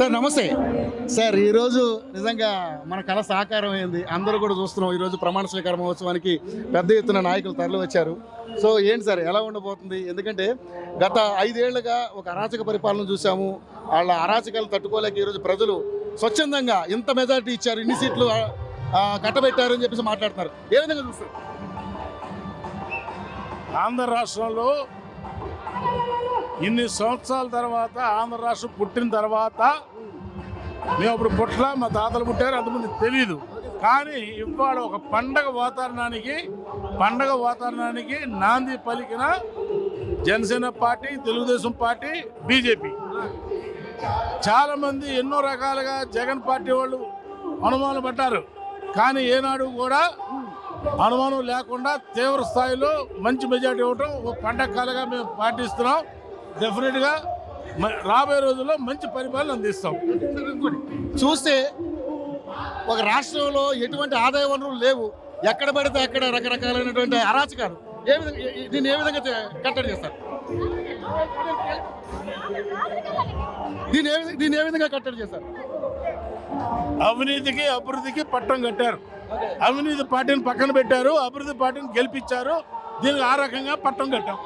Sir నమస్తే sir. ఈరోజు నిజంగా మన కళ సాకారం అయింది. అందరూ కూడా చూస్తున్నాం. ఈరోజు ప్రమాణ స్వీకార మహోత్సవానికి పెద్ద ఎత్తున నాయకులు తరలి వచ్చారు. సో ఏంటి సార్ ఎలా ఉండబోతుంది? ఎందుకంటే గత 5 ఏళ్లుగా ఒక అరాచక పరిపాలన చూసాము. వాళ్ళ అరాచకాలు తట్టుకోలేక ఈరోజు ప్రజలు స్వచ్ఛందంగా ఇంత మెజారిటీ ఇచ్చారు, ఇన్ని సీట్లు కట్టబెట్టారు అని చెప్పేసి మాట్లాడుతున్నారు. ఏ విధంగా చూస్తారు? ఆంధ్ర రాష్ట్రంలో ఇన్ని సంవత్సరాల తర్వాత, ఆంధ్ర రాష్ట్రం పుట్టిన తర్వాత, మేము అప్పుడు పుట్టలా, మా తాతలు పుట్టారు, అంతమంది తెలీదు. కానీ ఇవాళ ఒక పండగ వాతావరణానికి నాంది పలికిన Janasena party, Telugu Desam party, BJP. చాలామంది ఎన్నో రకాలుగా జగన్ పార్టీ వాళ్ళు అనుమానం పడ్డారు. కానీ ఏనాడు కూడా అనుమానం లేకుండా తీవ్ర స్థాయిలో మంచి మెజార్టీ ఇవ్వటం ఒక పండగ కాలంగా మేము పాటిస్తున్నాం. డెఫినెట్గా రాబోయే రోజుల్లో మంచి పరిపాలన అందిస్తాం. చూస్తే ఒక రాష్ట్రంలో ఎటువంటి ఆదాయ వనరులు లేవు, ఎక్కడ పడితే అక్కడ రకరకాలైనటువంటి అరాచకాలు. దీన్ని ఏ విధంగా కట్టడి చేస్తారు? దీన్ని ఏ విధంగా కట్టడి చేస్తారు? అవినీతికి అభివృద్ధికి పట్టం కట్టారు. అవినీతి పార్టీని పక్కన పెట్టారు, అభివృద్ధి పార్టీని గెలిపించారు. దీనికి ఆ రకంగా పట్టం కట్టాం.